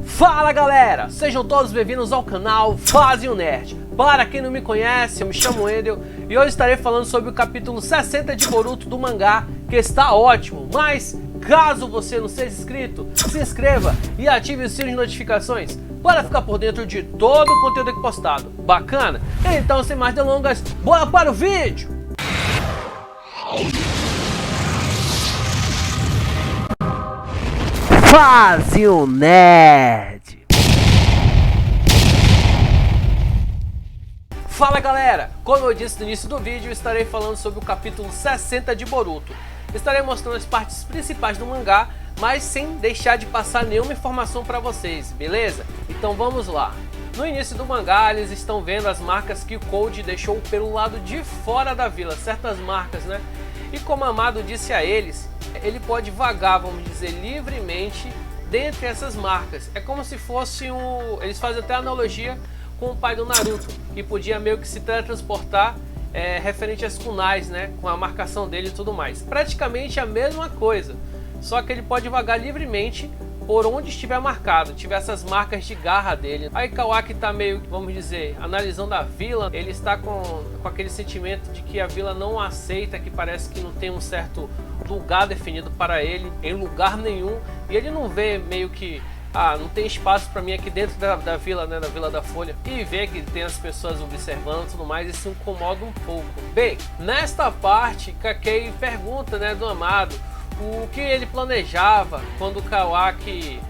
Fala galera, sejam todos bem-vindos ao canal Fase um Nerd. Para quem não me conhece, eu me chamo Endel e hoje estarei falando sobre o capítulo 60 de Boruto do mangá, que está ótimo, mas caso você não seja inscrito, se inscreva e ative o sininho de notificações para ficar por dentro de todo o conteúdo aqui postado. Bacana? Então, sem mais delongas, bora para o vídeo! Fase um Nerd. Fala galera, como eu disse no início do vídeo, estarei falando sobre o capítulo 60 de Boruto. Estarei mostrando as partes principais do mangá, mas sem deixar de passar nenhuma informação para vocês, beleza? Então vamos lá. No início do mangá, eles estão vendo as marcas que o Cold deixou pelo lado de fora da vila, certas marcas, né? E como Amado disse a eles, ele pode vagar, vamos dizer, livremente dentre essas marcas. É como se fosse um... Eles fazem até analogia com o pai do Naruto, que podia meio que se teletransportar referente às kunais, né? Com a marcação dele e tudo mais. Praticamente a mesma coisa, só que ele pode vagar livremente por onde estiver marcado, tiver essas marcas de garra dele. Aí Kawaki tá meio, vamos dizer, analisando a vila, ele está com aquele sentimento de que a vila não aceita, que parece que não tem um certo lugar definido para ele, em lugar nenhum, e ele não vê meio que, não tem espaço para mim aqui dentro da vila, né, da Vila da Folha, e vê que tem as pessoas observando e tudo mais, isso incomoda um pouco. Bem, nesta parte, Kakei pergunta, né, do Amado, o que ele planejava quando o Kawaki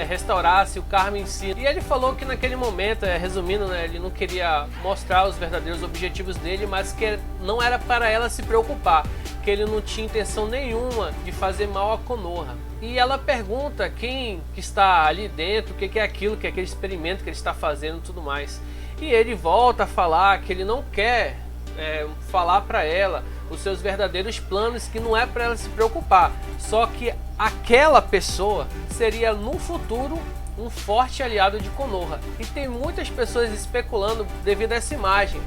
restaurasse o Carmen em si. E ele falou que naquele momento, resumindo, né, ele não queria mostrar os verdadeiros objetivos dele, mas que não era para ela se preocupar, que ele não tinha intenção nenhuma de fazer mal a Konoha. E ela pergunta quem que está ali dentro, o que é aquilo, que é aquele experimento que ele está fazendo e tudo mais. E ele volta a falar que ele não quer falar para ela os seus verdadeiros planos, que não é para ela se preocupar, só que aquela pessoa seria no futuro um forte aliado de Konoha. E tem muitas pessoas especulando devido a essa imagem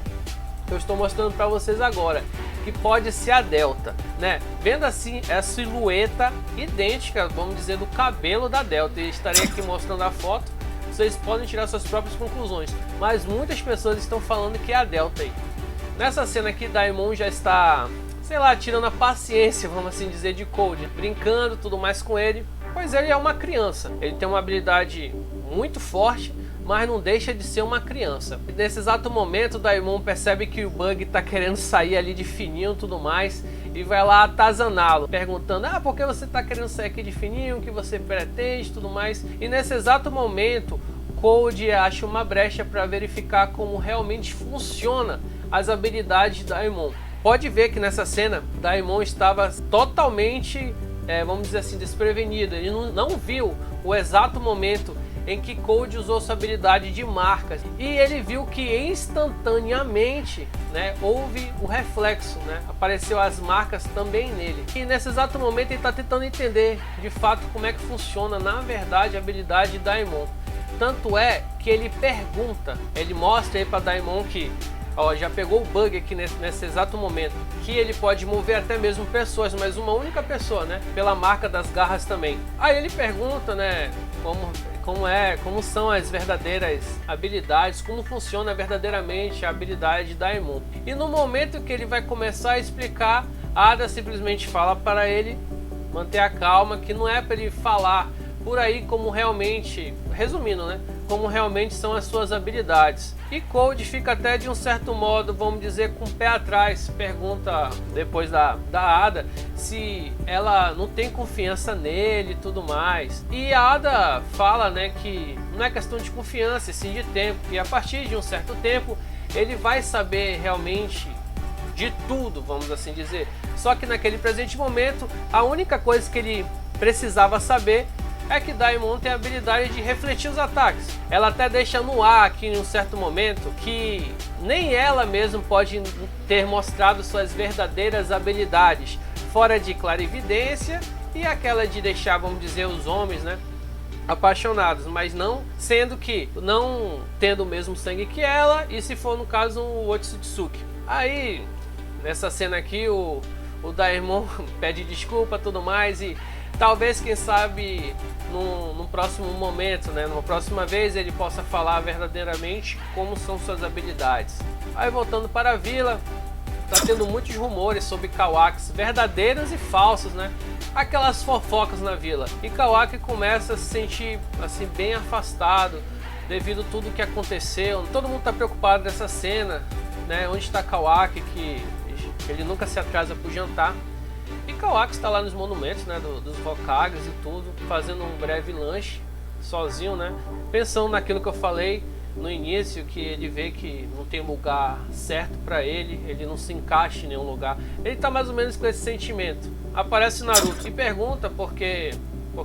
que eu estou mostrando para vocês agora, que pode ser a Delta, né? Vendo assim a silhueta idêntica, vamos dizer, do cabelo da Delta, e estarei aqui mostrando a foto, vocês podem tirar suas próprias conclusões, mas muitas pessoas estão falando que é a Delta aí. Nessa cena aqui, Daimon já está, sei lá, tirando a paciência, vamos assim dizer, de Cold, brincando tudo mais com ele, pois ele é uma criança. Ele tem uma habilidade muito forte, mas não deixa de ser uma criança. E nesse exato momento, Daimon percebe que o Bug está querendo sair ali de fininho e tudo mais, e vai lá atazaná-lo, perguntando, por que você está querendo sair aqui de fininho, o que você pretende e tudo mais. E nesse exato momento, Cold acha uma brecha para verificar como realmente funciona as habilidades de Daimon. Pode ver que nessa cena, Daimon estava totalmente, vamos dizer assim, desprevenido. Ele não viu o exato momento em que Cold usou sua habilidade de marcas. E ele viu que instantaneamente, né, houve o reflexo, né? Apareceu as marcas também nele. E nesse exato momento ele está tentando entender de fato como é que funciona, na verdade, a habilidade de Daimon. Tanto é que ele pergunta, ele mostra aí para Daimon que já pegou o Bug aqui nesse exato momento, que ele pode mover até mesmo pessoas, mas uma única pessoa, né, pela marca das garras também. Aí ele pergunta, né, como são as verdadeiras habilidades, como funciona verdadeiramente a habilidade de Daimon. E no momento que ele vai começar a explicar, Ada simplesmente fala para ele manter a calma, que não é para ele falar por aí como realmente, resumindo, né, como realmente são as suas habilidades. E Cold fica até de um certo modo, vamos dizer, com o pé atrás, pergunta depois da Ada se ela não tem confiança nele e tudo mais. E a Ada fala, né, que não é questão de confiança, e sim de tempo, e a partir de um certo tempo ele vai saber realmente de tudo, vamos assim dizer. Só que naquele presente momento, a única coisa que ele precisava saber é que Daimon tem a habilidade de refletir os ataques. Ela até deixa no ar aqui em um certo momento que nem ela mesma pode ter mostrado suas verdadeiras habilidades, fora de clarividência e aquela de deixar, vamos dizer, os homens, né, apaixonados, mas não sendo que não tendo o mesmo sangue que ela, e se for no caso um Otsutsuki. Aí nessa cena aqui o Daimon pede desculpa tudo mais e talvez, quem sabe, num próximo momento, né, numa próxima vez, ele possa falar verdadeiramente como são suas habilidades. Aí voltando para a vila, tá tendo muitos rumores sobre Kawaki, verdadeiros e falsos, né? Aquelas fofocas na vila. E Kawaki começa a se sentir assim bem afastado devido a tudo que aconteceu. Todo mundo tá preocupado nessa cena, né? Onde está Kawaki, que ele nunca se atrasa pro jantar. E Kawaki está lá nos monumentos, né, dos Hokages e tudo, fazendo um breve lanche, sozinho, né? Pensando naquilo que eu falei no início, que ele vê que não tem lugar certo para ele não se encaixa em nenhum lugar. Ele tá mais ou menos com esse sentimento. Aparece Naruto e pergunta por que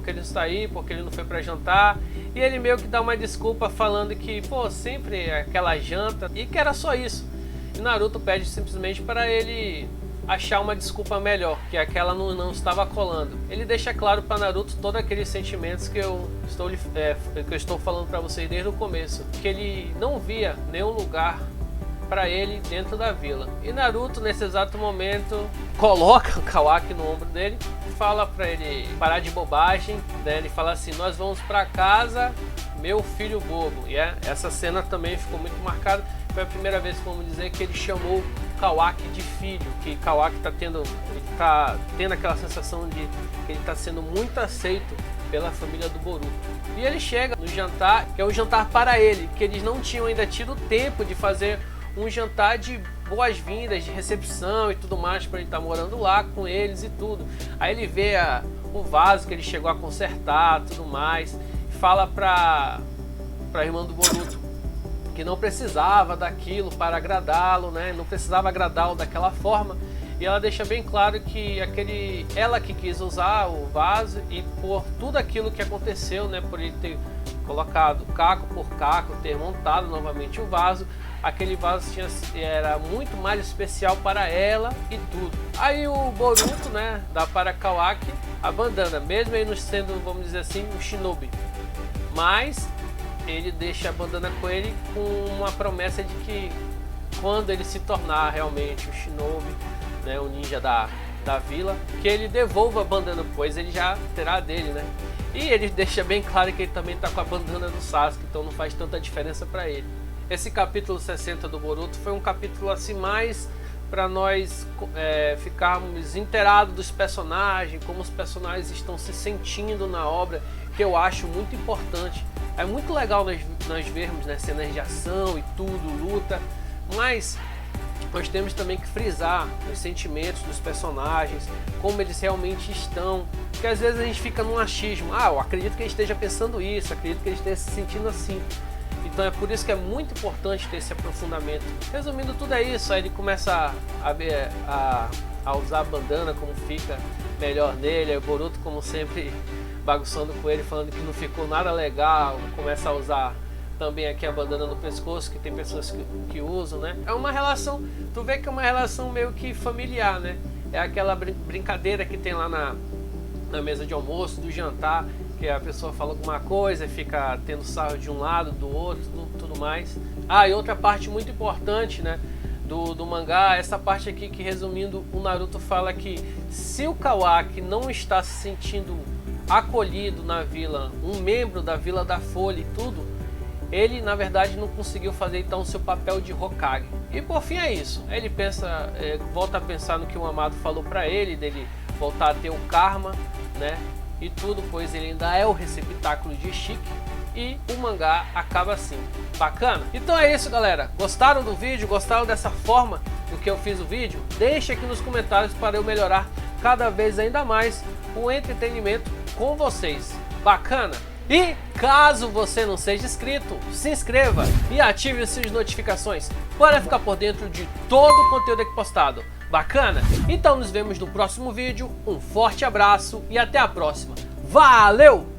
ele está aí, por que ele não foi para jantar. E ele meio que dá uma desculpa falando que, pô, sempre é aquela janta e que era só isso. E Naruto pede simplesmente para ele achar uma desculpa melhor, que aquela não estava colando. Ele deixa claro para Naruto todos aqueles sentimentos que eu estou falando para vocês desde o começo, que ele não via nenhum lugar para ele dentro da vila. E Naruto, nesse exato momento, coloca o Kawaki no ombro dele, fala para ele parar de bobagem, né? Ele fala assim: nós vamos para casa, meu filho bobo. E essa cena também ficou muito marcada. Foi a primeira vez, vamos dizer, que ele chamou Kawaki de filho, que Kawaki tá tendo aquela sensação de que ele está sendo muito aceito pela família do Boruto. E ele chega no jantar, que é um jantar para ele, que eles não tinham ainda tido tempo de fazer um jantar de boas-vindas, de recepção e tudo mais, para ele estar morando lá com eles e tudo. Aí ele vê o vaso que ele chegou a consertar, tudo mais, e fala para a irmã do Boruto que não precisava daquilo para agradá-lo, né? Não precisava agradá-lo daquela forma. E ela deixa bem claro que ela que quis usar o vaso, e por tudo aquilo que aconteceu, né? Por ele ter colocado caco por caco, ter montado novamente o vaso, aquele vaso era muito mais especial para ela e tudo. Aí o Boruto, né, dá para Kawaki a bandana, mesmo ele não sendo, vamos dizer assim, um shinobi. Mas ele deixa a bandana com ele com uma promessa de que quando ele se tornar realmente o shinobi, né, o ninja da vila, que ele devolva a bandana, pois ele já terá a dele, né? E ele deixa bem claro que ele também está com a bandana do Sasuke, então não faz tanta diferença para ele. Esse capítulo 60 do Boruto foi um capítulo assim mais para nós ficarmos inteirados dos personagens, como os personagens estão se sentindo na obra, que eu acho muito importante. É muito legal nós vermos, né, cenas de ação e tudo, luta, mas nós temos também que frisar os sentimentos dos personagens, como eles realmente estão, porque às vezes a gente fica num achismo, eu acredito que ele esteja pensando isso, acredito que ele esteja se sentindo assim. Então é por isso que é muito importante ter esse aprofundamento. Resumindo tudo é isso, aí ele começa a usar a bandana, como fica melhor nele, aí o Boruto, como sempre, bagunçando com ele, falando que não ficou nada legal, começa a usar também aqui a bandana no pescoço, que tem pessoas que usam, né? É uma relação, tu vê que é uma relação meio que familiar, né? É aquela brincadeira que tem lá na mesa de almoço, do jantar, que a pessoa fala alguma coisa e fica tendo sarro de um lado, do outro, tudo mais. E outra parte muito importante, né, do mangá, essa parte aqui que, resumindo, o Naruto fala que se o Kawaki não está se sentindo acolhido na vila, um membro da Vila da Folha e tudo, ele na verdade não conseguiu fazer então o seu papel de Hokage. E por fim é isso. Aí ele pensa, volta a pensar no que o Amado falou para ele, dele voltar a ter o karma, né? E tudo, pois ele ainda é o receptáculo de Shiki. E o mangá acaba assim. Bacana? Então é isso, galera. Gostaram do vídeo? Gostaram dessa forma do que eu fiz o vídeo? Deixe aqui nos comentários para eu melhorar cada vez ainda mais o entretenimento com vocês. Bacana? E caso você não seja inscrito, se inscreva e ative as suas notificações para ficar por dentro de todo o conteúdo aqui postado. Bacana? Então nos vemos no próximo vídeo. Um forte abraço e até a próxima. Valeu!